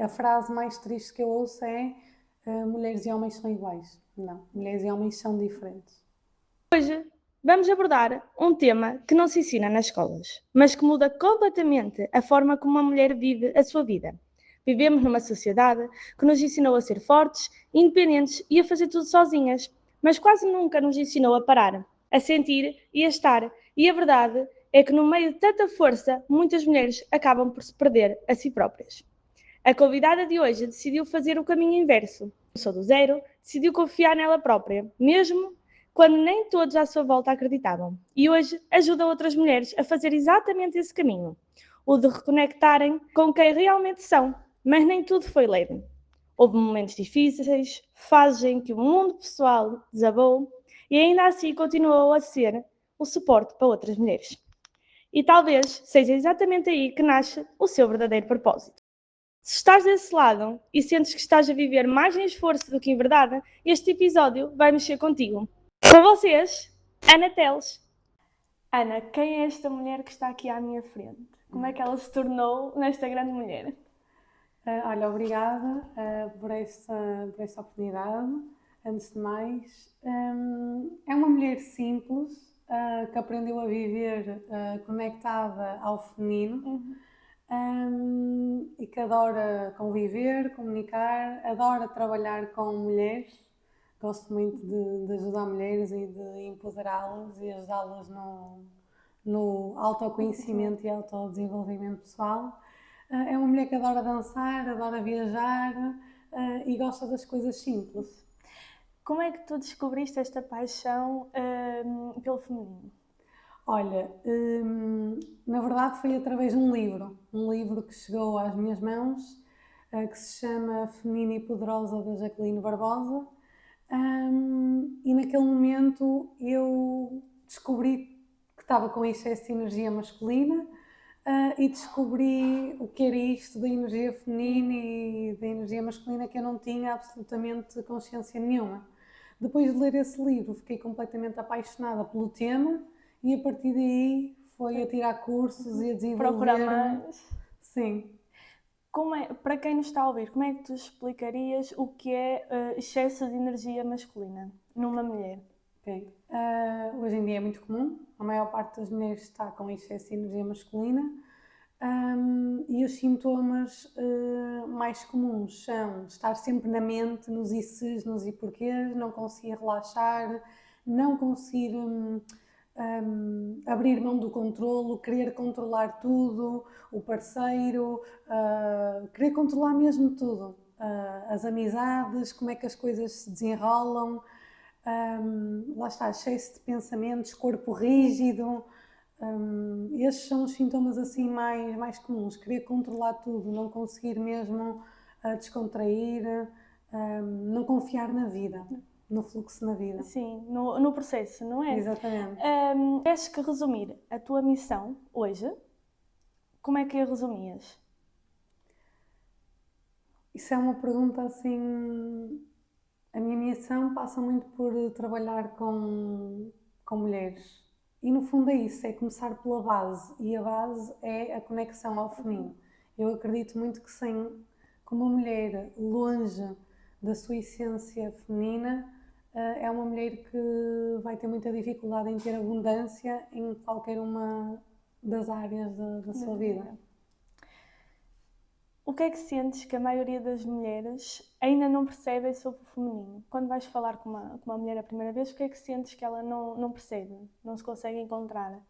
A frase mais triste que eu ouço é mulheres e homens são iguais. Não, mulheres e homens são diferentes. Hoje vamos abordar um tema que não se ensina nas escolas, mas que muda completamente a forma como uma mulher vive a sua vida. Vivemos numa sociedade que nos ensinou a ser fortes, independentes e a fazer tudo sozinhas, mas quase nunca nos ensinou a parar, a sentir e a estar. E a verdade é que no meio de tanta força, muitas mulheres acabam por se perder a si próprias. A convidada de hoje decidiu fazer o caminho inverso. Começou do zero, decidiu confiar nela própria, mesmo quando nem todos à sua volta acreditavam. E hoje ajuda outras mulheres a fazer exatamente esse caminho, o de reconectarem com quem realmente são. Mas nem tudo foi leve. Houve momentos difíceis, fases em que o mundo pessoal desabou e ainda assim continuou a ser o suporte para outras mulheres. E talvez seja exatamente aí que nasce o seu verdadeiro propósito. Se estás desse lado e sentes que estás a viver mais em esforço do que em verdade, este episódio vai mexer contigo. Com vocês, Ana Teles. Ana, quem é esta mulher que está aqui à minha frente? Como é que ela se tornou nesta grande mulher? Olha, obrigada por esta oportunidade. Antes de mais, é uma mulher simples que aprendeu a viver conectada ao feminino. E que adora conviver, comunicar, adora trabalhar com mulheres. Gosto muito de ajudar mulheres e de empoderá-las e ajudá-las no autoconhecimento e autodesenvolvimento pessoal. É uma mulher que adora dançar, adora viajar e gosta das coisas simples. Como é que tu descobriste esta paixão pelo feminino? Olha, na verdade foi através de um livro que chegou às minhas mãos, que se chama Feminina e Poderosa, da Jacqueline Barbosa, e naquele momento eu descobri que estava com excesso de energia masculina e descobri o que era isto da energia feminina e da energia masculina, que eu não tinha absolutamente consciência nenhuma. Depois de ler esse livro, fiquei completamente apaixonada pelo tema e a partir daí foi a tirar cursos e a desenvolver. Procurar mais. Sim. Para quem nos está a ouvir, como é que tu explicarias o que é excesso de energia masculina numa mulher? Okay. Hoje em dia é muito comum, a maior parte das mulheres está com excesso de energia masculina e os sintomas mais comuns são estar sempre na mente, nos e ses, nos e porquês, não conseguir relaxar, não conseguir abrir mão do controlo, querer controlar tudo, o parceiro, querer controlar mesmo tudo, as amizades, como é que as coisas se desenrolam. Lá está, excesso de pensamentos, corpo rígido, esses são os sintomas assim mais comuns, querer controlar tudo, não conseguir mesmo descontrair, não confiar na vida, no fluxo na vida. Sim, no processo, não é? Exatamente. Tens que resumir a tua missão hoje, como é que a resumias? Isso é uma pergunta assim. A minha missão passa muito por trabalhar com mulheres. E no fundo é isso, é começar pela base. E a base é a conexão ao feminino. Eu acredito muito que com uma mulher longe da sua essência feminina, é uma mulher que vai ter muita dificuldade em ter abundância em qualquer uma das áreas da sua vida. O que é que sentes que a maioria das mulheres ainda não percebem sobre o feminino? Quando vais falar com uma mulher a primeira vez, o que é que sentes que ela não percebe, não se consegue encontrar?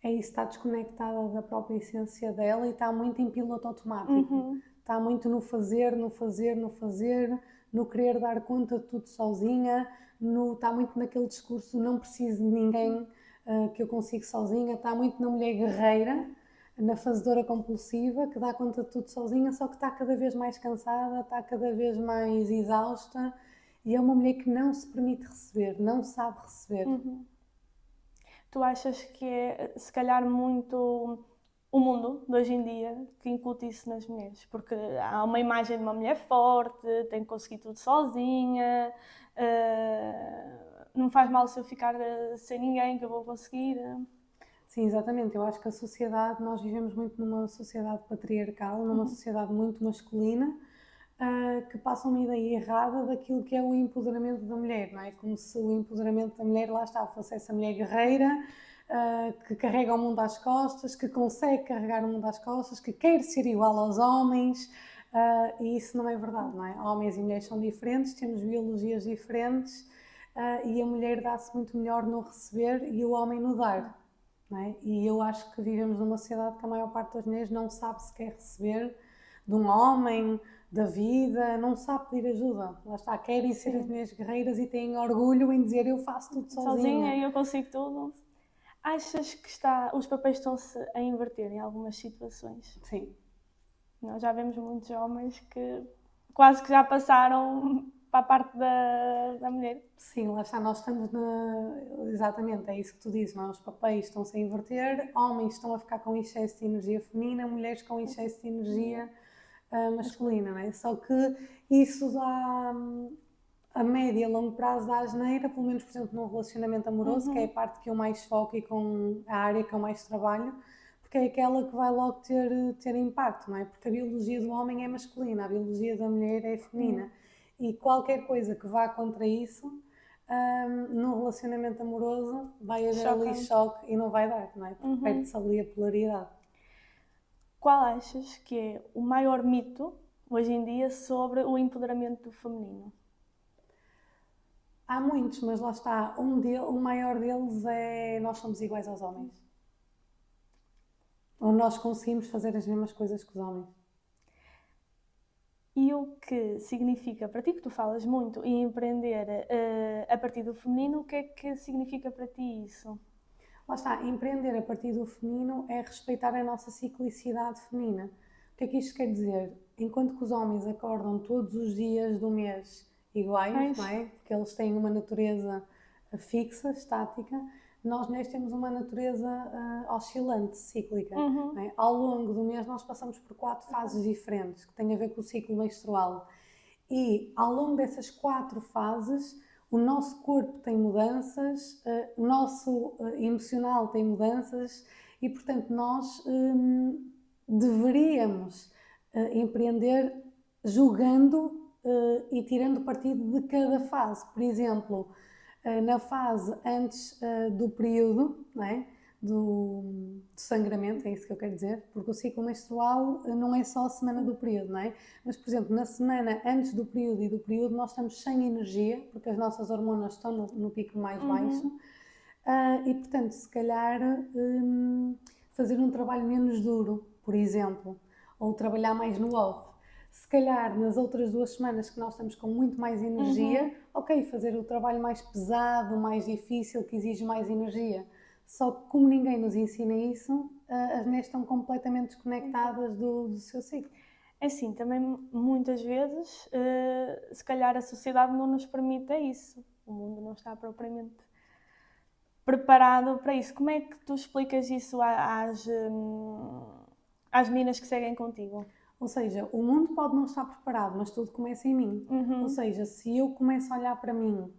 É isso, está desconectada da própria essência dela e está muito em piloto automático. Está muito no fazer, no querer dar conta de tudo sozinha, está muito naquele discurso não preciso de ninguém, que eu consigo sozinha, está muito na mulher guerreira, na fazedora compulsiva, que dá conta de tudo sozinha, só que está cada vez mais cansada, está cada vez mais exausta e é uma mulher que não se permite receber, não sabe receber. Tu achas que é, se calhar, muito o mundo de hoje em dia que incute isso nas mulheres? Porque há uma imagem de uma mulher forte, tem que conseguir tudo sozinha, não faz mal se eu ficar sem ninguém que eu vou conseguir. Sim, exatamente. Eu acho que a sociedade, nós vivemos muito numa sociedade patriarcal, numa sociedade muito masculina, que passa uma ideia errada daquilo que é o empoderamento da mulher, não é? Como se o empoderamento da mulher, lá está, fosse essa mulher guerreira, que carrega o mundo às costas, que consegue carregar o mundo às costas, que quer ser igual aos homens, e isso não é verdade, não é? Homens e mulheres são diferentes, temos biologias diferentes, e a mulher dá-se muito melhor no receber e o homem no dar. Não é? E eu acho que vivemos numa sociedade que a maior parte das mulheres não sabe se quer receber de um homem, da vida, não sabe pedir ajuda. Lá está, querem ser as mulheres guerreiras e têm orgulho em dizer eu faço tudo sozinha. E eu consigo tudo. Achas que os papéis estão-se a inverter em algumas situações? Sim. Nós já vemos muitos homens que quase que já passaram para a parte da mulher. Sim, lá está, nós estamos exatamente, é isso que tu dizes, não é? Os papéis estão-se a inverter, homens estão a ficar com excesso de energia feminina, mulheres com excesso de energia masculina, não é? Só que isso dá, a médio e a longo prazo, dá asneira, pelo menos, por exemplo, num relacionamento amoroso, que é a parte que eu mais foco e com a área que eu mais trabalho, porque é aquela que vai logo ter impacto, não é? Porque a biologia do homem é masculina, a biologia da mulher é feminina. E qualquer coisa que vá contra isso, no relacionamento amoroso, vai haver ali choque e não vai dar, não é? Porque perde-se ali a polaridade. Qual achas que é o maior mito, hoje em dia, sobre o empoderamento feminino? Há muitos, mas lá está, o maior deles é nós somos iguais aos homens. Ou nós conseguimos fazer as mesmas coisas que os homens. E o que significa para ti, que tu falas muito, em empreender a partir do feminino, o que é que significa para ti isso? Lá está, empreender a partir do feminino é respeitar a nossa ciclicidade feminina. O que é que isto quer dizer? Enquanto que os homens acordam todos os dias do mês iguais, não é? Porque eles têm uma natureza fixa, estática, nós mulheres temos uma natureza oscilante, cíclica. Não é? Ao longo do mês nós passamos por 4 fases diferentes, que têm a ver com o ciclo menstrual. E ao longo dessas 4 fases, o nosso corpo tem mudanças, o nosso emocional tem mudanças e, portanto, nós deveríamos empreender julgando e tirando partido de cada fase. Por exemplo, na fase antes do período, não é? do sangramento, é isso que eu quero dizer, porque o ciclo menstrual não é só a semana do período, não é? Mas, por exemplo, na semana antes do período e do período nós estamos sem energia, porque as nossas hormonas estão no pico mais baixo, e, portanto, se calhar fazer um trabalho menos duro, por exemplo, ou trabalhar mais no off. Se calhar nas outras 2 semanas que nós estamos com muito mais energia, ok, fazer o trabalho mais pesado, mais difícil, que exige mais energia. Só que como ninguém nos ensina isso, as mulheres estão completamente desconectadas do seu ciclo. É assim, também muitas vezes, se calhar a sociedade não nos permite isso. O mundo não está propriamente preparado para isso. Como é que tu explicas isso às meninas que seguem contigo? Ou seja, o mundo pode não estar preparado, mas tudo começa em mim. Ou seja, se eu começo a olhar para mim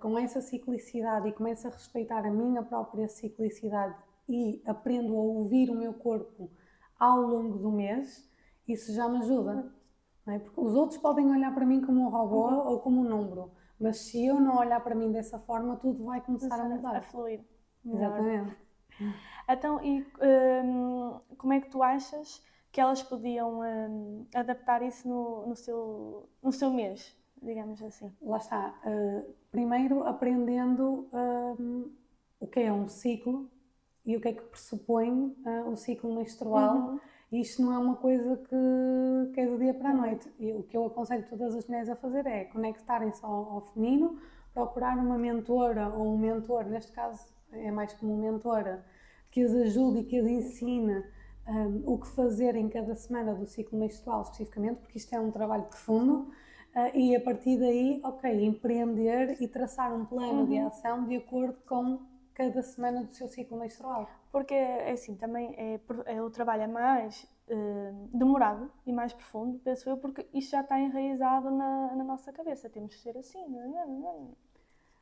com essa ciclicidade e começo a respeitar a minha própria ciclicidade e aprendo a ouvir o meu corpo ao longo do mês, isso já me ajuda. Não é? Porque os outros podem olhar para mim como um robô ou como um número, mas se eu não olhar para mim dessa forma, tudo vai começar a mudar. A fluir. Exatamente. Então, e como é que tu achas que elas podiam adaptar isso no seu mês, digamos assim? Lá está. Primeiro aprendendo o que é um ciclo e o que é que pressupõe o ciclo menstrual. E isto não é uma coisa que é do dia para a noite. E o que eu aconselho todas as mulheres a fazer é conectarem-se ao feminino, procurar uma mentora ou um mentor, neste caso é mais como uma mentora, que as ajude e que as ensine o que fazer em cada semana do ciclo menstrual especificamente, porque isto é um trabalho profundo. E a partir daí, ok, empreender e traçar um plano de ação de acordo com cada semana do seu ciclo menstrual. Porque, assim, também o trabalho é mais demorado e mais profundo, penso eu, porque isto já está enraizado na nossa cabeça. Temos que ser assim, não é?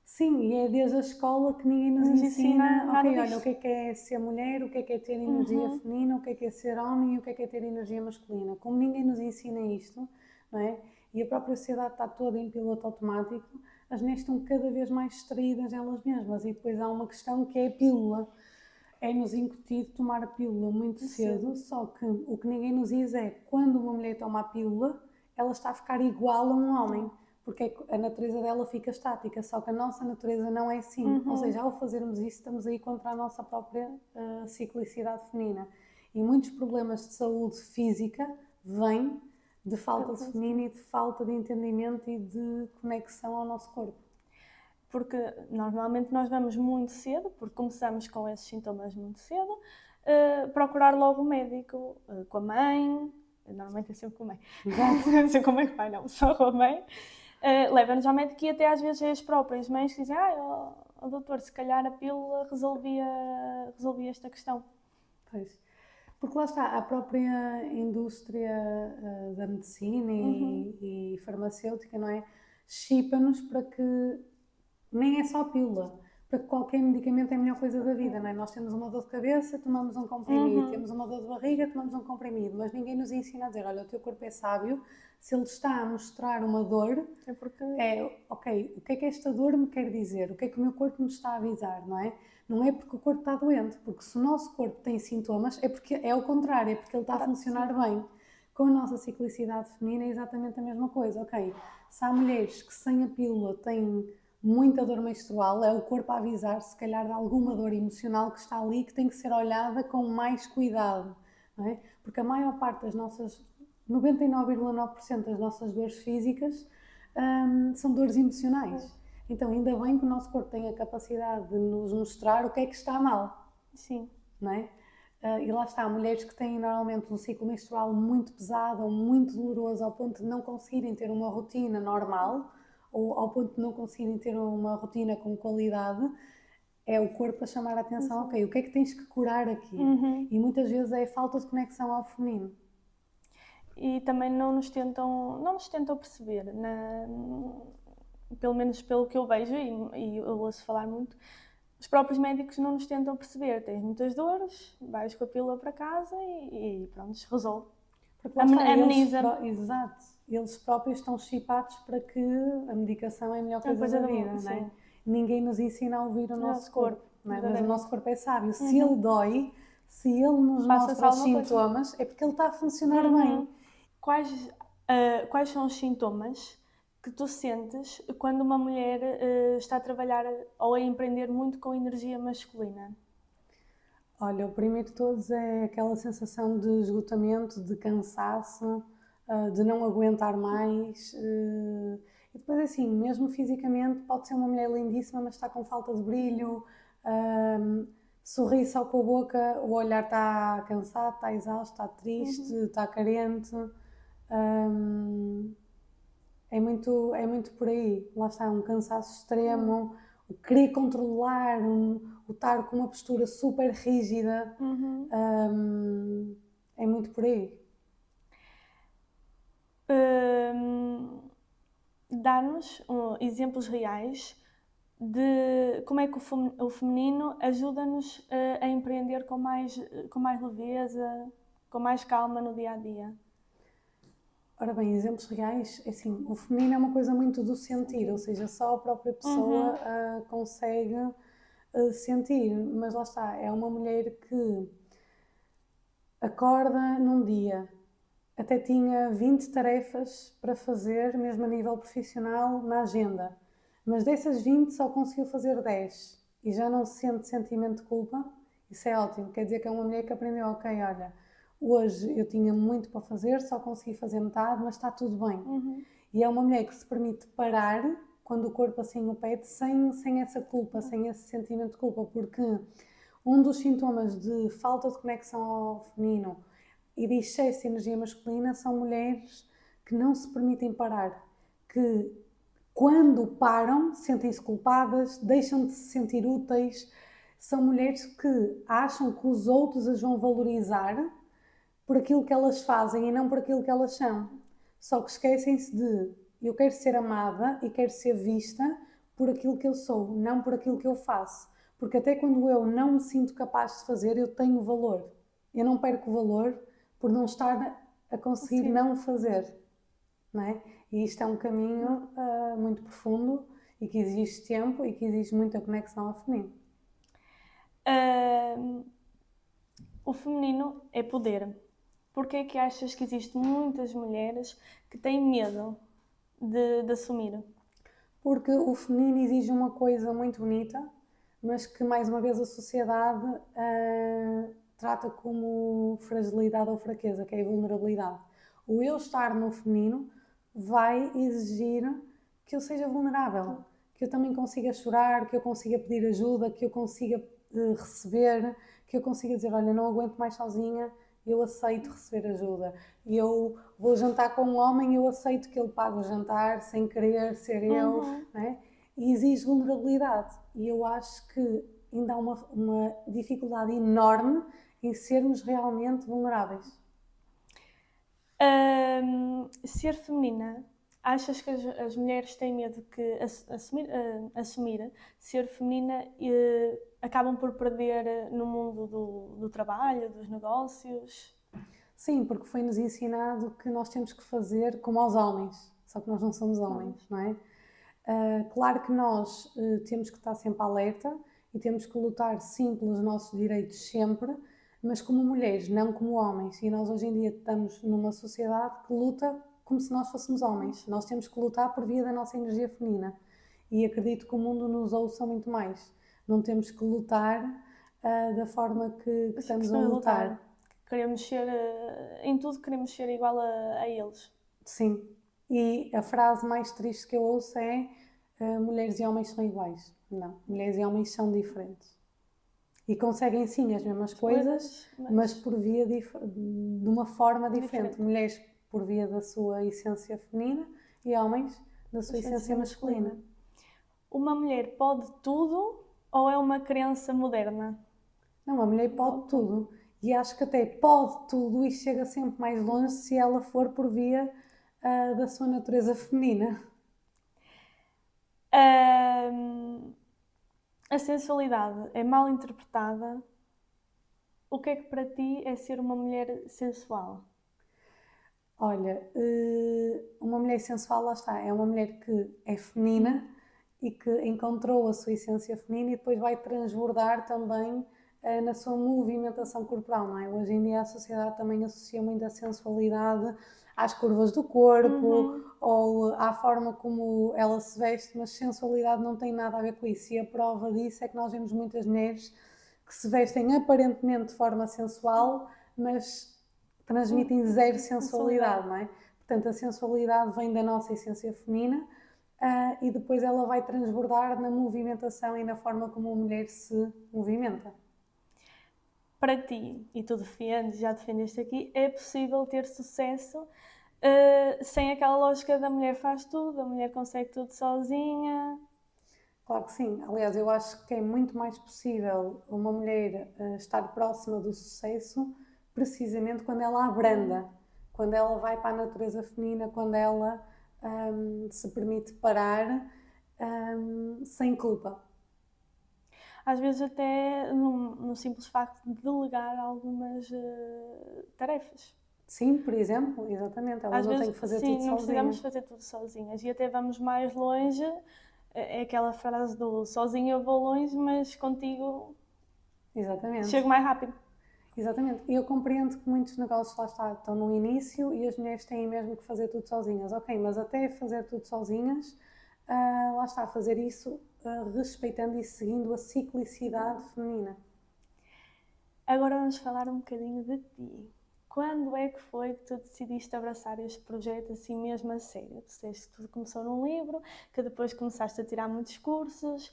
Sim, e é desde a escola que ninguém nos Nos ensina ensina, nada ok, olha, o disto. que é ser mulher, o que é ter energia Uhum. feminina, o que é ser homem e o que é ter energia masculina. Como ninguém nos ensina isto, não é? E a própria sociedade está toda em piloto automático, as mulheres estão cada vez mais distraídas elas mesmas. E depois há uma questão que é a pílula. É-nos incutido tomar a pílula muito cedo, Cedo. só que o que ninguém nos diz é quando uma mulher toma a pílula, ela está a ficar igual a um homem, porque a natureza dela fica estática, só que a nossa natureza não é assim. Ou seja, ao fazermos isso, estamos aí contra a nossa própria ciclicidade feminina. E muitos problemas de saúde física vêm de falta de feminina e de falta de entendimento e de conexão ao nosso corpo. Porque normalmente nós vamos muito cedo, porque começamos com esses sintomas muito cedo, procurar logo o médico, com a mãe, normalmente é sempre com a mãe, Exato. não sei como é que vai, não, só com a mãe, leva-nos ao médico e até às vezes é as próprias mães que dizem, doutor, se calhar a pílula resolvia esta questão. Pois. Porque lá está, a própria indústria da medicina e farmacêutica, não é? Chipa-nos para que nem é só a pílula, para que qualquer medicamento é a melhor coisa da vida, não é? Nós temos uma dor de cabeça, tomamos um comprimido, temos uma dor de barriga, tomamos um comprimido, mas ninguém nos ensina a dizer, olha, o teu corpo é sábio, se ele está a mostrar uma dor, É porque... ok, o que é esta dor me quer dizer? O que é que o meu corpo me está a avisar, não é? Não é porque o corpo está doente, porque se o nosso corpo tem sintomas, é porque é o contrário, é porque ele está a funcionar bem. Com a nossa ciclicidade feminina é exatamente a mesma coisa, ok? Se há mulheres que sem a pílula têm muita dor menstrual, é o corpo a avisar, se calhar, de alguma dor emocional que está ali, que tem que ser olhada com mais cuidado, não é? Porque a maior parte das nossas, 99,9% das nossas dores físicas são dores emocionais. Então, ainda bem que o nosso corpo tem a capacidade de nos mostrar o que é que está mal. Sim. Não é? E lá está, mulheres que têm normalmente um ciclo menstrual muito pesado ou muito doloroso ao ponto de não conseguirem ter uma rotina normal ou ao ponto de não conseguirem ter uma rotina com qualidade, é o corpo a chamar a atenção, ok, o que é que tens que curar aqui? E muitas vezes é a falta de conexão ao feminino. E também não nos tentam perceber, pelo menos pelo que eu vejo e eu ouço falar muito, os próprios médicos não nos tentam perceber. Tens muitas dores, vais com a pílula para casa e pronto, resolve. Porque lá está, Ameniza. Exato. Eles próprios estão chipados para que a medicação é a melhor coisa da vida, não é? Ninguém nos ensina a ouvir o nosso corpo, não é? Mas o nosso corpo é sábio. Se ele dói, se ele nos mostra os sintomas, é porque ele está a funcionar bem. Quais são os sintomas que tu sentes quando uma mulher está a trabalhar ou a empreender muito com energia masculina? Olha, o primeiro de todos é aquela sensação de esgotamento, de cansaço, de não aguentar mais. E depois, assim, mesmo fisicamente, pode ser uma mulher lindíssima, mas está com falta de brilho, sorri só com a boca, o olhar está cansado, está exausto, está triste, está carente. É muito por aí. Lá está, um cansaço extremo, o querer controlar, o estar com uma postura super rígida. É muito por aí. Dar-nos exemplos reais de como é que o feminino ajuda-nos a empreender com mais leveza, com mais calma no dia a dia. Ora bem, exemplos reais, assim, o feminino é uma coisa muito do sentir, ou seja, só a própria pessoa consegue sentir, mas lá está, é uma mulher que acorda num dia, até tinha 20 tarefas para fazer, mesmo a nível profissional, na agenda, mas dessas 20 só conseguiu fazer 10 e já não sente sentimento de culpa. Isso é ótimo, quer dizer que é uma mulher que aprendeu, ok, olha, hoje eu tinha muito para fazer, só consegui fazer metade, mas está tudo bem. E é uma mulher que se permite parar quando o corpo assim o pede, sem essa culpa, sem esse sentimento de culpa, porque um dos sintomas de falta de conexão ao feminino e de excesso de energia masculina são mulheres que não se permitem parar, que quando param sentem-se culpadas, deixam de se sentir úteis. São mulheres que acham que os outros as vão valorizar por aquilo que elas fazem e não por aquilo que elas são. Só que esquecem-se de eu quero ser amada e quero ser vista por aquilo que eu sou, não por aquilo que eu faço. Porque até quando eu não me sinto capaz de fazer, eu tenho valor. Eu não perco valor por não estar a conseguir Sim. não fazer, não é? E isto é um caminho muito profundo e que exige tempo e que exige muita conexão ao feminino. O feminino é poder. Porquê é que achas que existem muitas mulheres que têm medo de assumir? Porque o feminino exige uma coisa muito bonita, mas que mais uma vez a sociedade trata como fragilidade ou fraqueza, que é a vulnerabilidade. O eu estar no feminino vai exigir que eu seja vulnerável, que eu também consiga chorar, que eu consiga pedir ajuda, que eu consiga receber, que eu consiga dizer, olha, não aguento mais sozinha, eu aceito receber ajuda. Eu vou jantar com um homem, eu aceito que ele pague o jantar sem querer ser eu, não é? E exige vulnerabilidade. E eu acho que ainda há uma dificuldade enorme em sermos realmente vulneráveis. Ser feminina, achas que as mulheres têm medo que assumir ser feminina e acabam por perder no mundo do trabalho, dos negócios? Sim, porque foi-nos ensinado que nós temos que fazer como aos homens, só que nós não somos homens, não é? Claro que nós temos que estar sempre alerta e temos que lutar sim pelos nossos direitos sempre, mas como mulheres, não como homens. E nós hoje em dia estamos numa sociedade que luta como se nós fôssemos homens. Nós temos que lutar por via da nossa energia feminina. E acredito que o mundo nos ouça muito mais. Não temos que lutar da forma que estamos a lutar. Queremos ser, em tudo queremos ser igual a eles. Sim. E a frase mais triste que eu ouço é mulheres e homens são iguais. Não, mulheres e homens são diferentes. E conseguem sim as mesmas coisas, mas por via de uma forma diferente. Mulheres por via da sua essência feminina e homens da sua essência masculina. Uma mulher pode tudo ou é uma crença moderna? Não, a mulher pode tudo. E acho que até pode tudo e chega sempre mais longe se ela for por via da sua natureza feminina. A sensualidade é mal interpretada. O que é que para ti é ser uma mulher sensual? Olha, uma mulher sensual, lá está, é uma mulher que é feminina e que encontrou a sua essência feminina e depois vai transbordar também na sua movimentação corporal, não é? Hoje em dia a sociedade também associa muito a sensualidade às curvas do corpo ou à forma como ela se veste, mas sensualidade não tem nada a ver com isso. E a prova disso é que nós vemos muitas mulheres que se vestem aparentemente de forma sensual, mas transmitem zero sensualidade, não é? Portanto, a sensualidade vem da nossa essência feminina e depois ela vai transbordar na movimentação e na forma como a mulher se movimenta. Para ti, e tu defendes, já defendeste aqui, é possível ter sucesso sem aquela lógica da mulher faz tudo, a mulher consegue tudo sozinha? Claro que sim. Aliás, eu acho que é muito mais possível uma mulher estar próxima do sucesso precisamente quando ela abranda, quando ela vai para a natureza feminina, quando ela se permite parar sem culpa. Às vezes até no simples facto de delegar algumas tarefas. Sim, por exemplo, exatamente, ela Às não vezes, tem que fazer sim, tudo não sozinha. precisamos fazer tudo sozinhas. E até vamos mais longe, é aquela frase do sozinha eu vou longe, mas contigo Exatamente. chego mais rápido. Exatamente. E eu compreendo que muitos negócios lá está, estão no início e as mulheres têm mesmo que fazer tudo sozinhas. Ok, mas até fazer tudo sozinhas, lá está, fazer isso respeitando e seguindo a ciclicidade feminina. Agora vamos falar um bocadinho de ti. Quando é que foi que tu decidiste abraçar este projeto assim mesmo a sério? Tu disseste que tudo começou num livro, que depois começaste a tirar muitos cursos,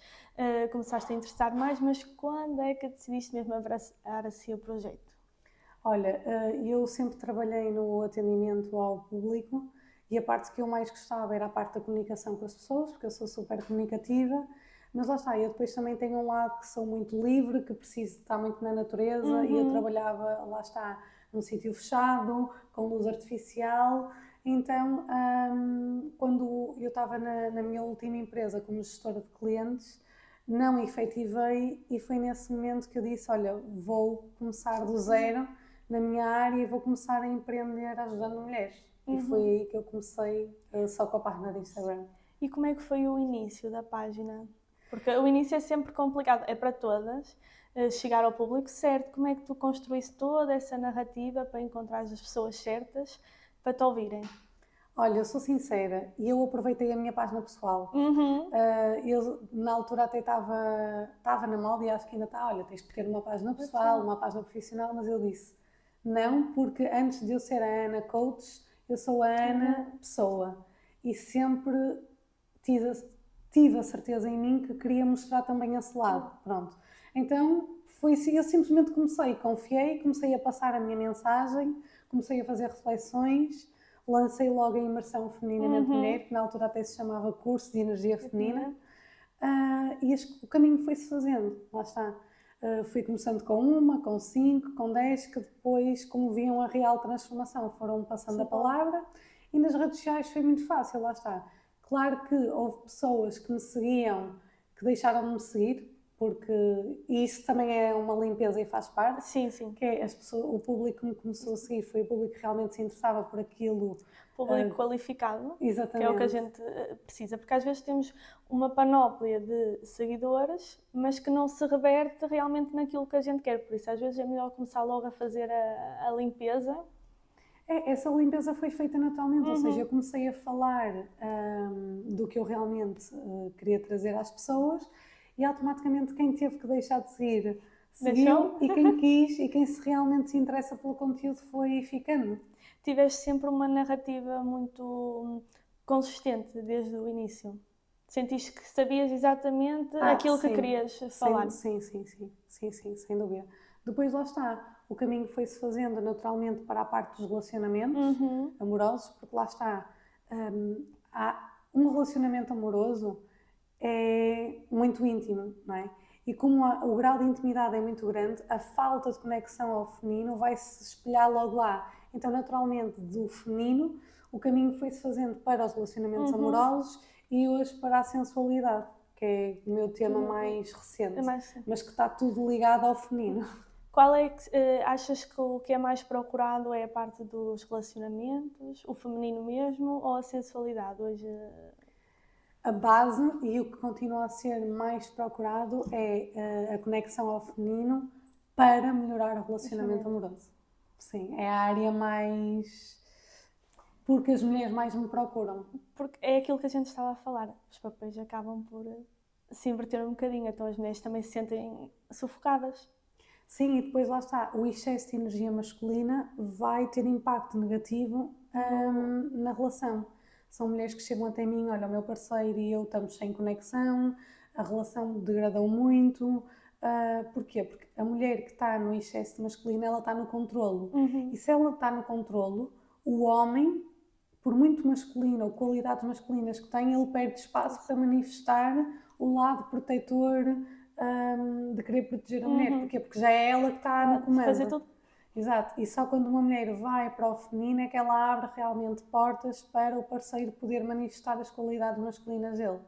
começaste a interessar mais, mas quando é que decidiste mesmo abraçar assim o projeto? Olha, eu sempre trabalhei no atendimento ao público e a parte que eu mais gostava era a parte da comunicação com as pessoas, porque eu sou super comunicativa, mas lá está, eu depois também tenho um lado que sou muito livre, que preciso estar muito na natureza e eu trabalhava, lá está, num sítio fechado, com luz artificial Então, quando eu estava na minha última empresa como gestora de clientes, não efetivei e foi nesse momento que eu disse, olha, vou começar do zero na minha área e vou começar a empreender ajudando mulheres. E foi aí que eu comecei só com a página de Instagram. E como é que foi o início da página? Porque o início é sempre complicado, é para todas, chegar ao público certo. Como é que tu construíste toda essa narrativa para encontrar as pessoas certas para te ouvirem? Olha, eu sou sincera e eu aproveitei a minha página pessoal. Eu, na altura, até estava na moda e acho que ainda está. Olha, tens que ter uma página pessoal, uma página profissional, mas eu disse não, porque antes de eu ser a Ana Coach, eu sou a Ana Pessoa e sempre tive a certeza em mim que queria mostrar também esse lado. Pronto. Então, foi assim, eu simplesmente confiei, comecei a passar a minha mensagem, comecei a fazer reflexões. Lancei logo a imersão feminina na mulher, que na altura até se chamava Curso de Energia Feminina, e o caminho foi-se fazendo, lá está. Fui começando com uma, com 5, com 10, que depois, como viam a real transformação, foram passando a palavra, e nas redes sociais foi muito fácil, lá está. Claro que houve pessoas que me seguiam, que deixaram de me seguir, porque isso também é uma limpeza e faz parte. Sim, sim. Que é o público que me começou a seguir foi o público que realmente se interessava por aquilo. Público qualificado, Exatamente. que é o que a gente precisa, porque às vezes temos uma panóplia de seguidores, mas que não se reverte realmente naquilo que a gente quer, por isso às vezes é melhor começar logo a fazer a limpeza. Essa limpeza foi feita naturalmente, ou seja, eu comecei a falar do que eu realmente queria trazer às pessoas e automaticamente quem teve que deixar de seguir, seguiu, e quem quis e quem realmente se interessa pelo conteúdo foi ficando. Tiveste sempre uma narrativa muito consistente desde o início. Sentiste que sabias exatamente aquilo que querias falar? Sim, sem dúvida. Depois lá está, o caminho foi-se fazendo naturalmente para a parte dos relacionamentos amorosos, porque lá está, um relacionamento amoroso é muito íntimo, não é? E como o grau de intimidade é muito grande, a falta de conexão ao feminino vai se espelhar logo lá. Então, naturalmente, do feminino, o caminho foi-se fazendo para os relacionamentos amorosos e hoje para a sensualidade, que é o meu tema mais recente, mas que está tudo ligado ao feminino. Qual é que achas que o que é mais procurado é a parte dos relacionamentos, o feminino mesmo, ou a sensualidade? Hoje a base e o que continua a ser mais procurado é a conexão ao feminino para melhorar o relacionamento amoroso. Sim, é a área mais... porque as mulheres mais me procuram. Porque é aquilo que a gente estava a falar, os papéis acabam por se inverter um bocadinho, então as mulheres também se sentem sufocadas. Sim, e depois lá está, o excesso de energia masculina vai ter impacto negativo na relação. São mulheres que chegam até mim, olha, o meu parceiro e eu estamos sem conexão, a relação degradou muito. Porquê? Porque a mulher que está no excesso de masculino, ela está no controlo. E se ela está no controlo, o homem, por muito masculino ou qualidades masculinas que tem, ele perde espaço para manifestar o lado protetor, de querer proteger a mulher. Porquê? Porque já é ela que está no comando. Fazer tudo. Exato. E só quando uma mulher vai para o feminino é que ela abre realmente portas para o parceiro poder manifestar as qualidades masculinas dele.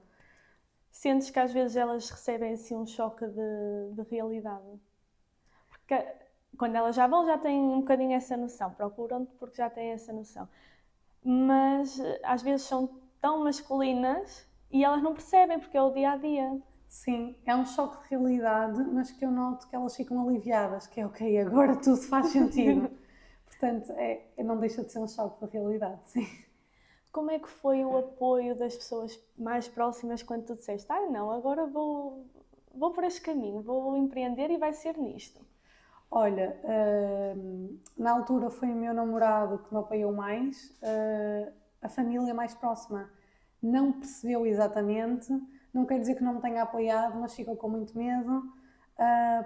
Sentes que às vezes elas recebem assim um choque de realidade? Porque quando elas já vão já têm um bocadinho essa noção, procuram-te porque já têm essa noção. Mas às vezes são tão masculinas e elas não percebem porque é o dia-a-dia. Sim, é um choque de realidade, mas que eu noto que elas ficam aliviadas, que é ok, agora tudo faz sentido. Portanto, não deixa de ser um choque de realidade, sim. Como é que foi o apoio das pessoas mais próximas quando tu disseste não, agora vou por este caminho, vou empreender e vai ser nisto? Olha, na altura foi o meu namorado que me apoiou mais, a família mais próxima não percebeu exatamente, não quer dizer que não me tenha apoiado, mas ficou com muito medo,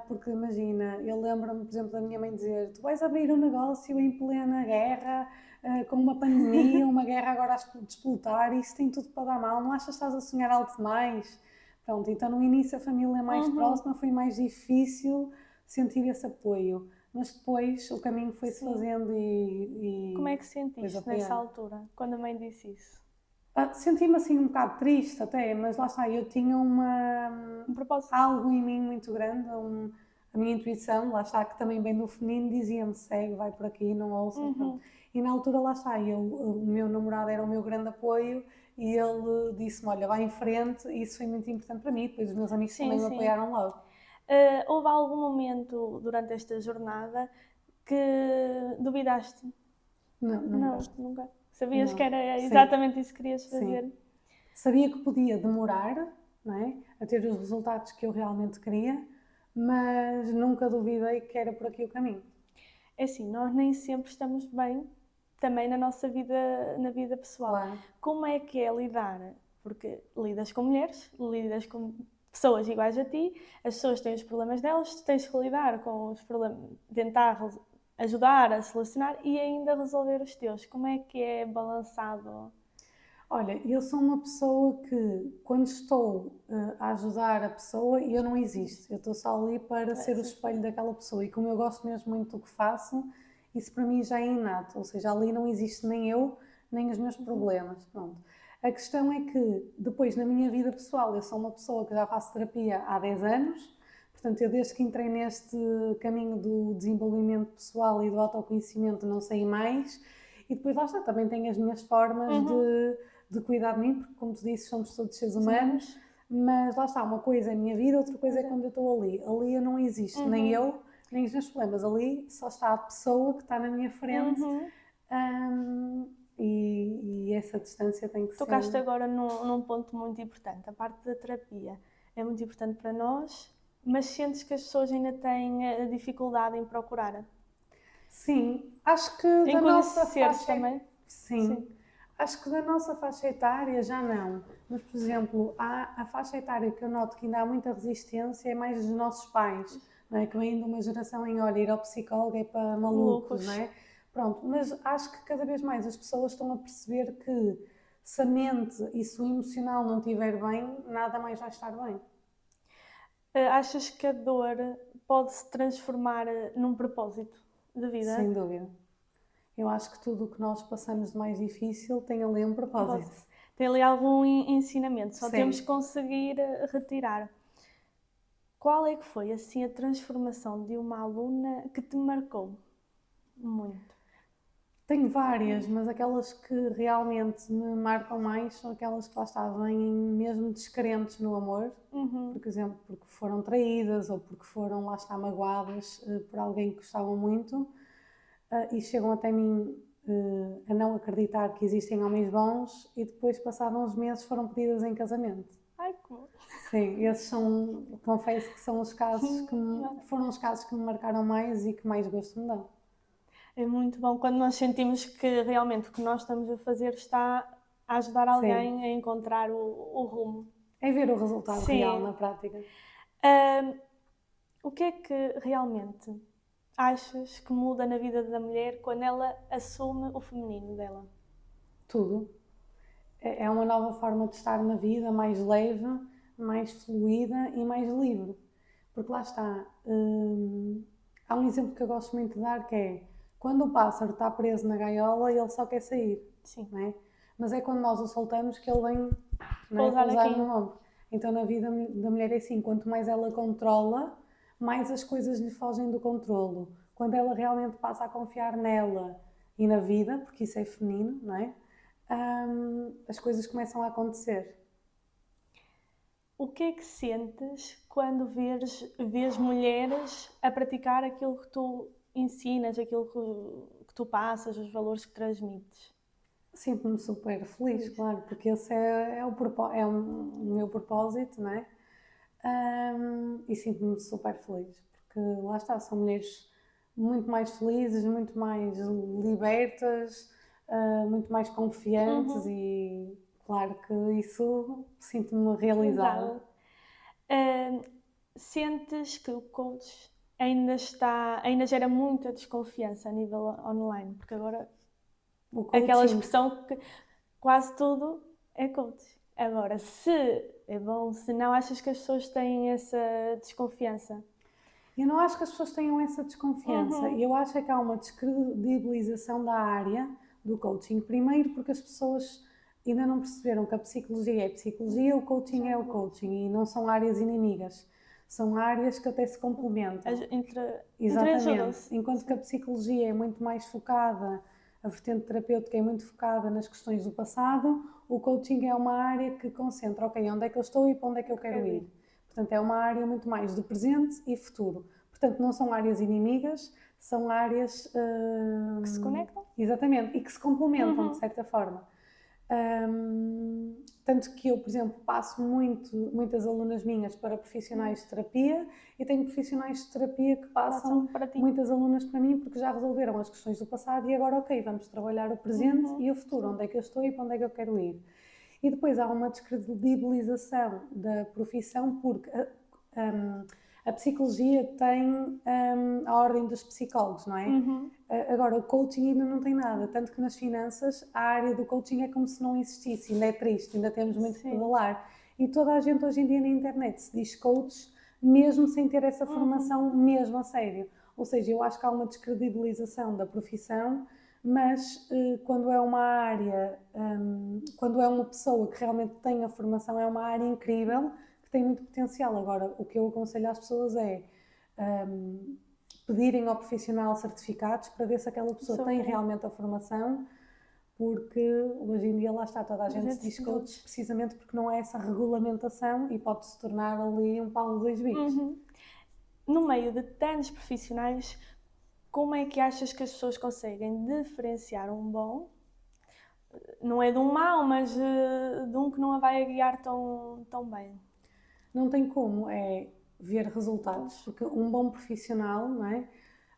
porque imagina, eu lembro-me, por exemplo, da minha mãe dizer: tu vais abrir um negócio em plena guerra, com uma pandemia, uma guerra agora a despolutar, isso tem tudo para dar mal, não achas que estás a sonhar alto demais? Pronto, então no início a família mais próxima foi mais difícil sentir esse apoio. mas depois o caminho foi-se Sim. fazendo e Como é que depois sentiste apoiando. nessa altura, quando a mãe disse isso? Senti-me assim um bocado triste até, mas lá está, eu tinha Um propósito? algo em mim muito grande, a minha intuição, lá está, que também bem do feminino, dizia-me segue, vai por aqui, não ouças, pronto. E na altura lá está, o meu namorado era o meu grande apoio e ele disse-me, olha, vai em frente, e isso foi muito importante para mim, depois os meus amigos também me apoiaram logo. Houve algum momento durante esta jornada que duvidaste? Não, nunca. Nunca. Sabias Não. que era Sim. exatamente isso que querias Sim. fazer? Sabia que podia demorar, não é? A ter os resultados que eu realmente queria, mas nunca duvidei que era por aqui o caminho. É assim, nós nem sempre estamos bem também na nossa vida, na vida pessoal. Claro. Como é que é lidar? Porque lidas com mulheres, lidas com pessoas iguais a ti, as pessoas têm os problemas delas, tu tens que lidar com os problemas, tentar ajudar a solucionar e ainda resolver os teus. Como é que é balançado? Olha, eu sou uma pessoa que, quando estou a ajudar a pessoa, eu não existo. Eu estou só ali para ser o espelho daquela pessoa. E como eu gosto mesmo muito do que faço, isso para mim já é inato. Ou seja, ali não existe nem eu, nem os meus problemas. Pronto. A questão é que, depois, na minha vida pessoal, eu sou uma pessoa que já faço terapia há 10 anos. Portanto, eu desde que entrei neste caminho do desenvolvimento pessoal e do autoconhecimento não saí mais. E depois lá está, também tenho as minhas formas de cuidar de mim, porque como tu disse, somos todos seres humanos, mas lá está, uma coisa é a minha vida, outra coisa é quando eu estou ali. Ali eu não existo, nem eu, nem os meus problemas. Ali só está a pessoa que está na minha frente e essa distância tem que ser... Tocaste agora num ponto muito importante, a parte da terapia. É muito importante para nós, mas sentes que as pessoas ainda têm a dificuldade em procurar? Sim, acho que Em da nossa conhecer-te faixa... também? Sim. Acho que da nossa faixa etária já não. Mas, por exemplo, a faixa etária que eu noto que ainda há muita resistência é mais dos nossos pais, não é? Que vêm de uma geração em, olha, ir ao psicólogo é para malucos, não é? Pronto, mas acho que cada vez mais as pessoas estão a perceber que se a mente e se o emocional não estiver bem, nada mais vai estar bem. Achas que a dor pode se transformar num propósito de vida? Sem dúvida. Eu acho que tudo o que nós passamos de mais difícil tem ali um propósito. Tem ali algum ensinamento, só Sim. temos que conseguir retirar. Qual é que foi, assim, a transformação de uma aluna que te marcou muito? Tenho várias, mas aquelas que realmente me marcam mais são aquelas que lá estavam mesmo descrentes no amor, por exemplo, porque foram traídas ou porque foram, lá está, magoadas por alguém que gostavam muito e chegam até mim a não acreditar que existem homens bons e depois, passados uns meses, foram pedidas em casamento. Ai, como? Sim, esses são, confesso que são os casos foram os casos que me marcaram mais e que mais gosto me dão. É muito bom quando nós sentimos que realmente o que nós estamos a fazer está a ajudar alguém a encontrar o rumo. É ver o resultado real na prática. O que é que realmente achas que muda na vida da mulher quando ela assume o feminino dela? Tudo. É uma nova forma de estar na vida, mais leve, mais fluida e mais livre. Porque lá está, há um exemplo que eu gosto muito de dar que é quando o pássaro está preso na gaiola ele só quer sair. Sim. Não é? Mas é quando nós o soltamos que ele vem Pousar aqui. no ombro. Então na vida da mulher é assim, quanto mais ela controla, mais as coisas lhe fogem do controlo. Quando ela realmente passa a confiar nela e na vida, porque isso é feminino, não é? As coisas começam a acontecer. O que é que sentes quando vês mulheres a praticar aquilo que tu ensinas, aquilo que tu passas, os valores que transmites? Sinto-me super feliz, claro, porque esse é o meu propósito, não é? E sinto-me super feliz, porque lá está, são mulheres muito mais felizes, muito mais libertas, muito mais confiantes e claro que isso sinto-me realizada. Sentes que o coach ainda gera muita desconfiança a nível online, porque agora aquela expressão que quase tudo é coach. Agora, se é bom, se não, achas que as pessoas têm essa desconfiança? Eu não acho que as pessoas tenham essa desconfiança. Uhum. Eu acho é que há uma descredibilização da área do coaching. Primeiro, porque as pessoas ainda não perceberam que a psicologia é psicologia, o coaching é o coaching e não são áreas inimigas. São áreas que até se complementam. Exatamente. Entreajudam-se. Enquanto que a psicologia é muito mais focada, a vertente terapêutica é muito focada nas questões do passado, o coaching é uma área que concentra, ok, onde é que eu estou e para onde é que eu quero ir. Portanto, é uma área muito mais do presente e futuro. Portanto, não são áreas inimigas, são áreas Que se conectam? Exatamente, e que se complementam Uhum. de certa forma. Tanto que eu, por exemplo, passo muitas alunas minhas para profissionais de terapia e tenho profissionais de terapia que passam Para ti. muitas alunas para mim porque já resolveram as questões do passado e agora, ok, vamos trabalhar o presente e o futuro, onde é que eu estou e para onde é que eu quero ir. E depois há uma descredibilização da profissão porque a psicologia tem a ordem dos psicólogos, não é? Agora, o coaching ainda não tem nada, tanto que nas finanças a área do coaching é como se não existisse, ainda é triste, ainda temos muito que pedalar. E toda a gente hoje em dia na internet se diz coach, mesmo sem ter essa formação mesmo a sério. Ou seja, eu acho que há uma descredibilização da profissão, mas quando é uma área, quando é uma pessoa que realmente tem a formação, é uma área incrível, que tem muito potencial. Agora, o que eu aconselho às pessoas é pedirem ao profissional certificados para ver se aquela pessoa tem realmente a formação, porque hoje em dia lá está, toda a gente se diz coach precisamente porque não há essa regulamentação e pode-se tornar ali um pau de dois bicos. No meio de tantos profissionais, como é que achas que as pessoas conseguem diferenciar um bom, não é de um mau, mas de um que não a vai guiar tão bem? Não tem como, é ver resultados, porque um bom profissional, não é?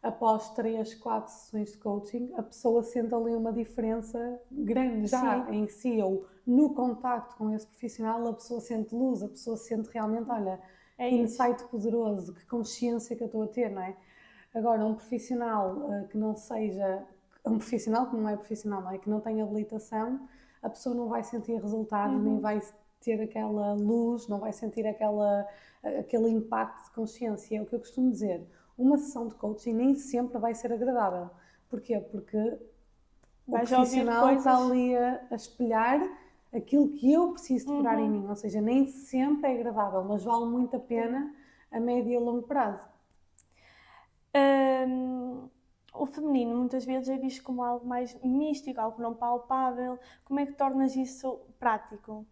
Após 3, 4 sessões de coaching, a pessoa sente ali uma diferença grande já em si, ou no contacto com esse profissional, a pessoa sente luz, a pessoa sente realmente, olha, que insight poderoso, que consciência que eu estou a ter, não é? Agora, um profissional que não seja, um profissional que não é profissional, não é? Que não tem habilitação, a pessoa não vai sentir resultados, nem vai ter aquela luz, não vai sentir aquele impacto de consciência. É o que eu costumo dizer. Uma sessão de coaching nem sempre vai ser agradável. Porquê? Porque o profissional está ali a espelhar aquilo que eu preciso depurar em mim. Ou seja, nem sempre é agradável, mas vale muito a pena a médio e a longo prazo. O feminino muitas vezes é visto como algo mais místico, algo não palpável. Como é que tornas isso prático?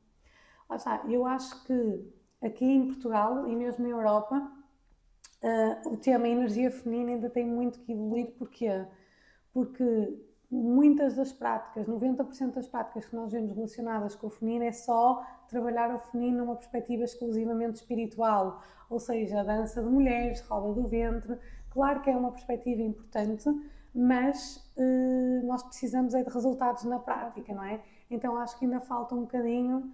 Lá está, eu acho que aqui em Portugal e mesmo na Europa o tema energia feminina ainda tem muito que evoluir. Porquê? Porque muitas das práticas, 90% das práticas que nós vemos relacionadas com o feminino é só trabalhar o feminino numa perspectiva exclusivamente espiritual, ou seja, a dança de mulheres, roda do ventre. Claro que é uma perspectiva importante, mas nós precisamos é de resultados na prática, não é? Então acho que ainda falta um bocadinho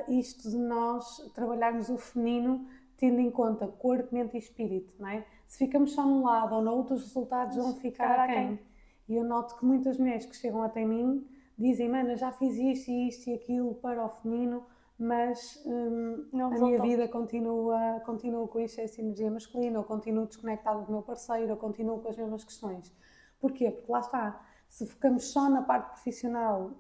isto de nós trabalharmos o feminino tendo em conta corpo, mente e espírito, não é? Se ficamos só num lado ou no outro, os resultados vão ficar aquém. E eu noto que muitas mulheres que chegam até mim dizem, mana, já fiz isto e aquilo para o feminino, mas a minha vida continua com excesso de energia masculina, ou continuo desconectada do meu parceiro, ou continuo com as mesmas questões. Porquê? Porque lá está, se focamos só na parte profissional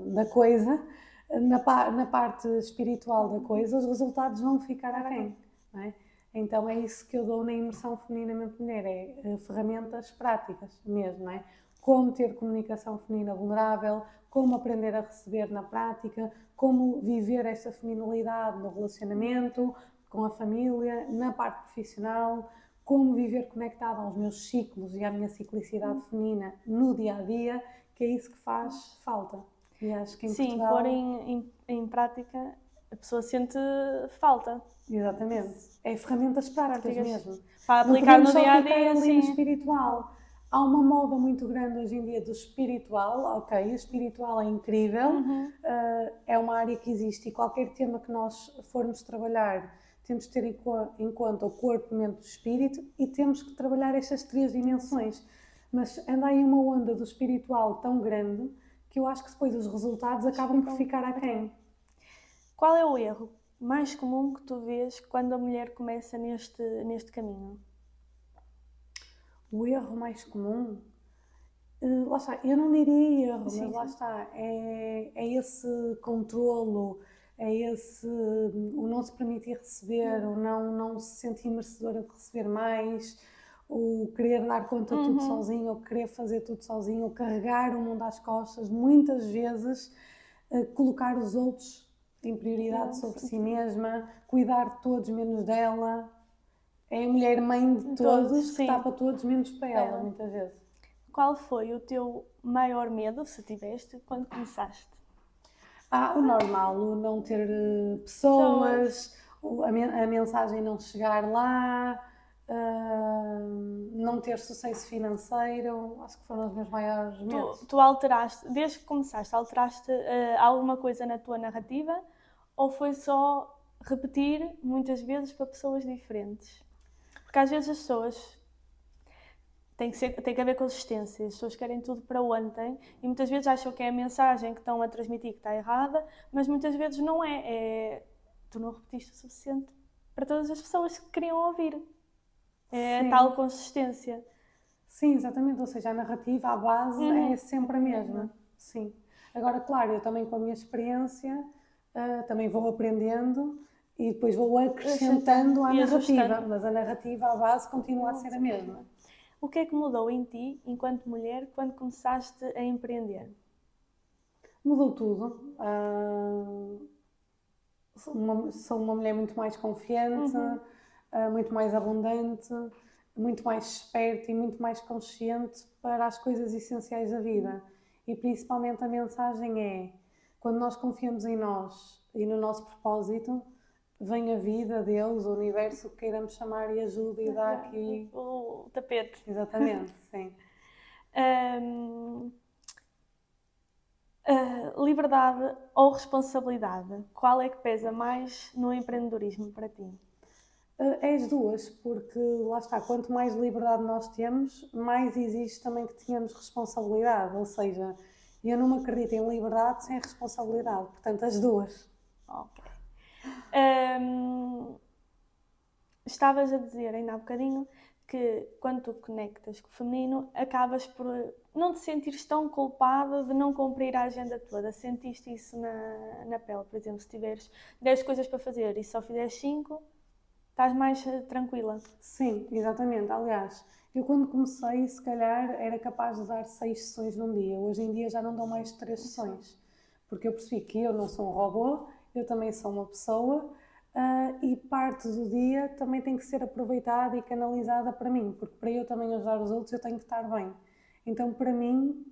da coisa, na parte espiritual da coisa, os resultados vão ficar aquém. Não é? Então é isso que eu dou na imersão feminina mulher, é ferramentas práticas mesmo, não é? Como ter comunicação feminina vulnerável, como aprender a receber na prática, como viver esta feminilidade no relacionamento, com a família, na parte profissional, como viver conectada aos meus ciclos e à minha ciclicidade feminina no dia-a-dia, que é isso que faz falta. E acho que em Portugal... pôr em prática, a pessoa sente falta. Exatamente. É ferramentas práticas mesmo. Para aplicar no dia-a-dia, ali no espiritual. Há uma moda muito grande hoje em dia do espiritual, ok, o espiritual é incrível, é uma área que existe e qualquer tema que nós formos trabalhar temos que ter em conta o corpo, mente e espírito e temos que trabalhar estas 3 dimensões. Mas anda aí uma onda do espiritual tão grande que eu acho que depois os resultados acabam por ficar aquém. Qual é o erro mais comum que tu vês quando a mulher começa neste caminho? O erro mais comum, lá está, eu não diria erro, Sim, mas lá sim. está, é esse controlo, é esse o não se permitir receber, o não se sentir merecedora de receber mais, o querer dar conta de tudo sozinho, o querer fazer tudo sozinho, o carregar o mundo às costas, muitas vezes colocar os outros em prioridade sobre si mesma, cuidar de todos menos dela. É a mulher mãe de todos que está sim. para todos menos para ela, Ela. muitas vezes. Qual foi o teu maior medo, se tiveste, quando começaste? O normal, o não ter pessoas, a mensagem não chegar lá, não ter sucesso financeiro, acho que foram os meus maiores medos. Tu alteraste, desde que começaste, alteraste alguma coisa na tua narrativa ou foi só repetir muitas vezes para pessoas diferentes? Porque às vezes as pessoas tem que haver consistência, as pessoas querem tudo para ontem e muitas vezes acham que é a mensagem que estão a transmitir que está errada, mas muitas vezes não é. Tu não repetiste o suficiente para todas as pessoas que queriam ouvir. É a Sim. tal consistência. Sim, exatamente, ou seja, a narrativa, a base é sempre a mesma. Sim. Agora, claro, eu também com a minha experiência também vou aprendendo e depois vou acrescentando à E narrativa, ajustando. mas a narrativa, a base continua a ser a mesma. O que é que mudou em ti, enquanto mulher, quando começaste a empreender? Mudou tudo. Sou uma mulher muito mais confiante, muito mais abundante, muito mais esperta e muito mais consciente para as coisas essenciais da vida. E principalmente a mensagem é: quando nós confiamos em nós e no nosso propósito, vem a vida, Deus, o universo, o que queiramos chamar, e ajuda e dá aqui. O tapete. Exatamente, sim. Liberdade ou responsabilidade? Qual é que pesa mais no empreendedorismo para ti? É as duas, porque lá está, quanto mais liberdade nós temos, mais exige também que tenhamos responsabilidade, ou seja, eu não me acredito em liberdade sem responsabilidade, portanto as duas. Ok. Estavas a dizer ainda há bocadinho que quando tu conectas com o feminino acabas por não te sentires tão culpada de não cumprir a agenda toda. Sentiste isso na pele, por exemplo, se tiveres 10 coisas para fazer e só fizeres 5, estás mais tranquila. Sim, exatamente. Aliás, eu quando comecei, se calhar era capaz de dar 6 sessões num dia. Hoje em dia já não dou mais 3 sessões, porque eu percebi que eu não sou um robô, eu também sou uma pessoa e parte do dia também tem que ser aproveitada e canalizada para mim, porque para eu também ajudar os outros eu tenho que estar bem. Então, para mim,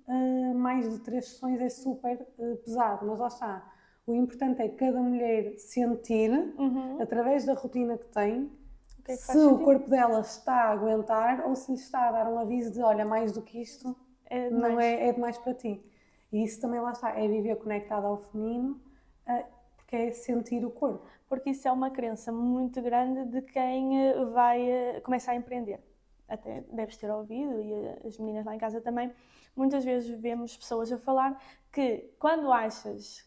mais de 3 sessões é super pesado, mas lá está. O importante é cada mulher sentir, através da rotina que tem, que se o corpo dela está a aguentar ou se lhe está a dar um aviso de olha, mais do que isto não é demais para ti. E isso também lá está, é viver conectado ao feminino, porque é sentir o corpo. Porque isso é uma crença muito grande de quem vai começar a empreender. Até deves ter ouvido, e as meninas lá em casa também, muitas vezes vemos pessoas a falar que quando achas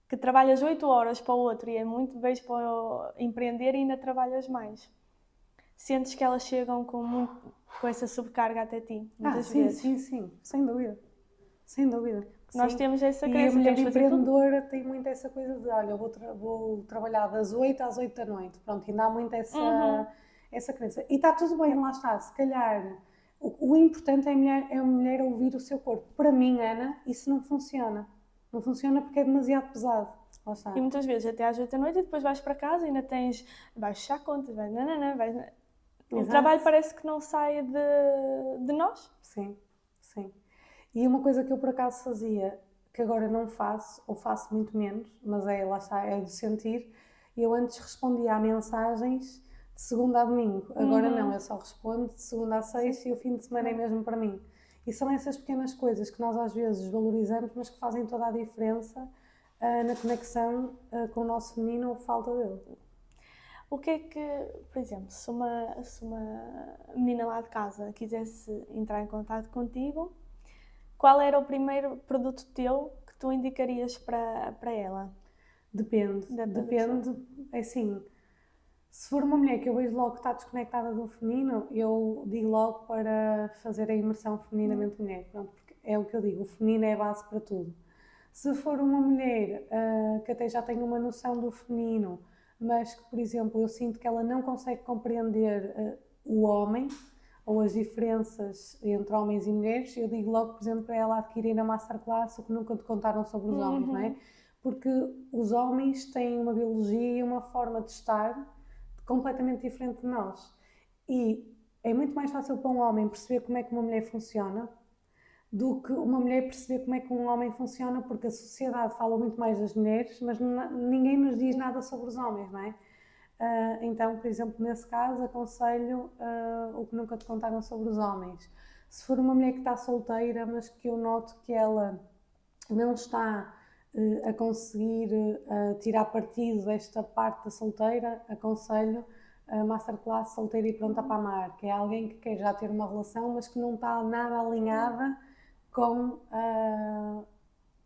que trabalhas 8 horas para o outro e é muito vez para empreender e ainda trabalhas mais. Sentes que elas chegam com essa sobrecarga até ti, muitas sim, vezes. sim, sem dúvida. Sem dúvida. Nós Sim. temos essa E crença, a mulher temos que fazer tudo. empreendedora tem muito essa coisa de olha, vou trabalhar das 8 às 8 da noite. Pronto, ainda há muito essa crença. E está tudo bem, lá está. Se calhar o importante é a mulher ouvir o seu corpo. Para mim, Ana, isso não funciona. Não funciona porque é demasiado pesado. Lá está. E muitas vezes até às 8 da noite e depois vais para casa e ainda vais fechar contas, o trabalho parece que não sai de nós. Sim, sim. E uma coisa que eu por acaso fazia, que agora não faço, ou faço muito menos, mas lá está, é do sentir, eu antes respondia a mensagens de segunda a domingo. Agora não, eu só respondo de segunda a sexta e o fim de semana é mesmo para mim. E são essas pequenas coisas que nós às vezes valorizamos, mas que fazem toda a diferença na conexão com o nosso feminino ou falta dele. O que é que, por exemplo, se uma menina lá de casa quisesse entrar em contato contigo, qual era o primeiro produto teu que tu indicarias para ela? Depende, é assim, Se for uma mulher que eu vejo logo que está desconectada do feminino, eu digo logo para fazer a imersão feminina mente mulher. Pronto, porque é o que eu digo, o feminino é a base para tudo. Se for uma mulher que até já tem uma noção do feminino, mas que, por exemplo, eu sinto que ela não consegue compreender o homem ou as diferenças entre homens e mulheres, eu digo logo, por exemplo, para ela adquirir na masterclass o que nunca te contaram sobre os homens, não é? Porque os homens têm uma biologia e uma forma de estar completamente diferente de nós. E é muito mais fácil para um homem perceber como é que uma mulher funciona do que uma mulher perceber como é que um homem funciona, porque a sociedade fala muito mais das mulheres, mas ninguém nos diz nada sobre os homens, não é? Então, por exemplo, nesse caso, aconselho o que nunca te contaram sobre os homens. Se for uma mulher que está solteira, mas que eu noto que ela não está a conseguir tirar partido desta parte da solteira, aconselho a Masterclass Solteira e Pronta para Amar, que é alguém que quer já ter uma relação, mas que não está nada alinhada com.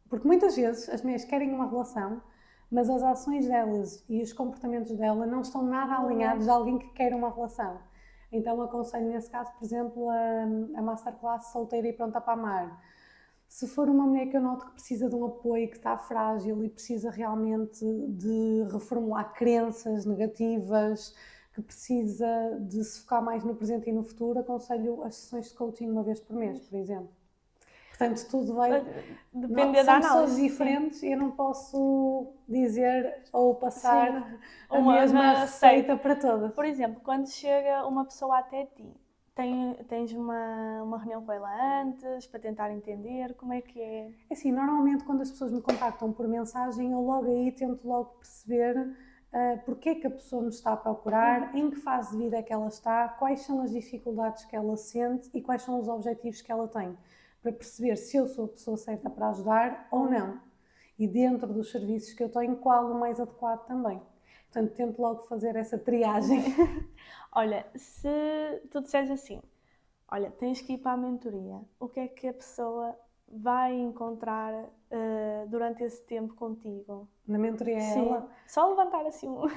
Porque muitas vezes as mulheres querem uma relação, mas as ações delas e os comportamentos dela não estão nada alinhados a alguém que quer uma relação. Então aconselho nesse caso, por exemplo, a Masterclass Solteira e Pronta para Amar. Se for uma mulher que eu noto que precisa de um apoio, que está frágil e precisa realmente de reformular crenças negativas, que precisa de se focar mais no presente e no futuro, aconselho as sessões de coaching uma vez por mês, por exemplo. Portanto, tudo vai... Depende da São análise. pessoas diferentes e eu não posso dizer ou passar a Uma mesma receita para todas. Por exemplo, quando chega uma pessoa até ti, tens uma reunião com ela antes para tentar entender como é que é? Assim, normalmente quando as pessoas me contactam por mensagem, eu logo aí tento logo perceber porque é que a pessoa me está a procurar, em que fase de vida é que ela está, quais são as dificuldades que ela sente e quais são os objetivos que ela tem, para perceber se eu sou a pessoa certa para ajudar ou não. E dentro dos serviços que eu tenho, qual o mais adequado também. Portanto, tento logo fazer essa triagem. Olha, se tu disseres assim, olha, tens que ir para a mentoria, o que é que a pessoa vai encontrar durante esse tempo contigo? Na mentoria é ela? Só levantar assim um... Sim.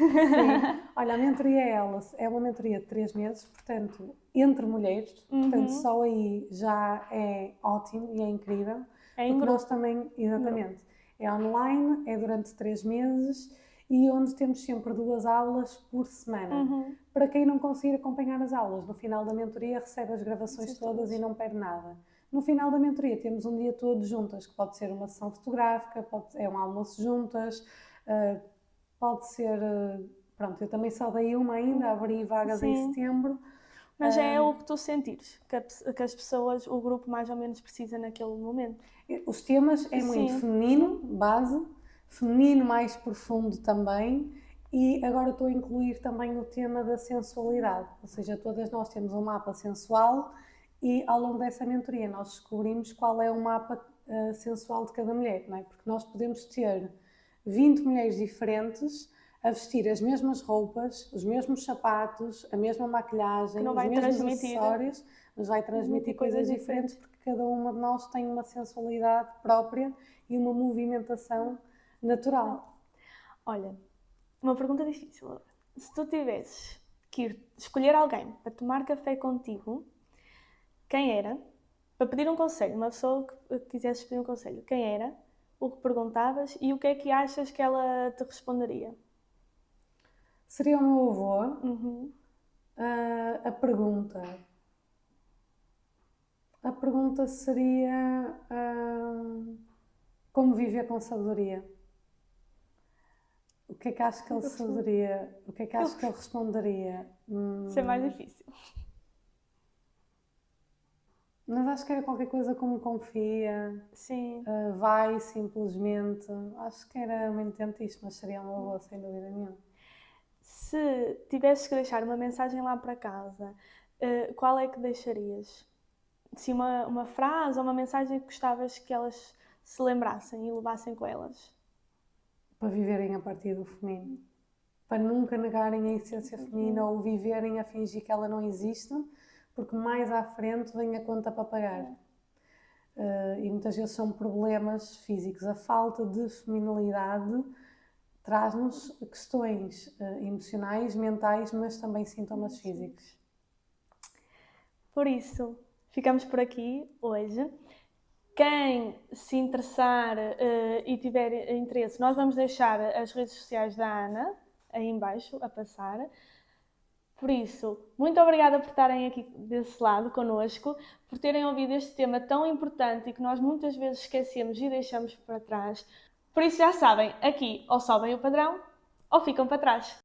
Olha, a mentoria é ela, é uma mentoria de 3 meses, portanto, entre mulheres, portanto, só aí já é ótimo e é incrível. É em porque grupo. nós também, exatamente, é online, é durante 3 meses e onde temos sempre 2 aulas por semana. Para quem não conseguir acompanhar as aulas, no final da mentoria recebe as gravações todas e não perde nada. No final da mentoria temos um dia todo juntas, que pode ser uma sessão fotográfica, é um almoço juntas, pode ser, pronto, eu também só dei uma ainda, abri vagas em setembro. Mas é o que tu sentires, que as pessoas, o grupo mais ou menos precisa naquele momento. Os temas é muito feminino, base, feminino mais profundo também, e agora estou a incluir também o tema da sensualidade, ou seja, todas nós temos um mapa sensual e ao longo dessa mentoria nós descobrimos qual é o mapa sensual de cada mulher, não é? Porque nós podemos ter 20 mulheres diferentes a vestir as mesmas roupas, os mesmos sapatos, a mesma maquilhagem, os mesmos acessórios, mas vai transmitir coisas diferentes porque cada uma de nós tem uma sensualidade própria e uma movimentação natural. Olha, uma pergunta difícil. Se tu tivesses que ir escolher alguém para tomar café contigo, quem era? Para pedir um conselho, uma pessoa que quisesse pedir um conselho, quem era? O que perguntavas e o que é que achas que ela te responderia? Seria o meu avô. A pergunta seria como viver com sabedoria. O que é que acho que ele saberia? O que é que acho que ele responderia? Isso é mais difícil. Mas acho que era qualquer coisa como confia. Sim. Vai simplesmente. Acho que era muito intento isto, mas seria uma boa, sem dúvida nenhuma. Se tivesses que deixar uma mensagem lá para casa, qual é que deixarias? Se uma frase ou uma mensagem que gostavas que elas se lembrassem e levassem com elas? Para viverem a partir do feminino. Para nunca negarem a essência feminina ou viverem a fingir que ela não existe, porque mais à frente vem a conta para pagar. E muitas vezes são problemas físicos. A falta de feminilidade traz-nos questões emocionais, mentais, mas também sintomas físicos. Por isso, ficamos por aqui hoje. Quem se interessar e tiver interesse, nós vamos deixar as redes sociais da Ana aí em baixo a passar. Por isso, muito obrigada por estarem aqui desse lado connosco, por terem ouvido este tema tão importante e que nós muitas vezes esquecemos e deixamos para trás. Por isso já sabem, aqui ou sobem o padrão ou ficam para trás.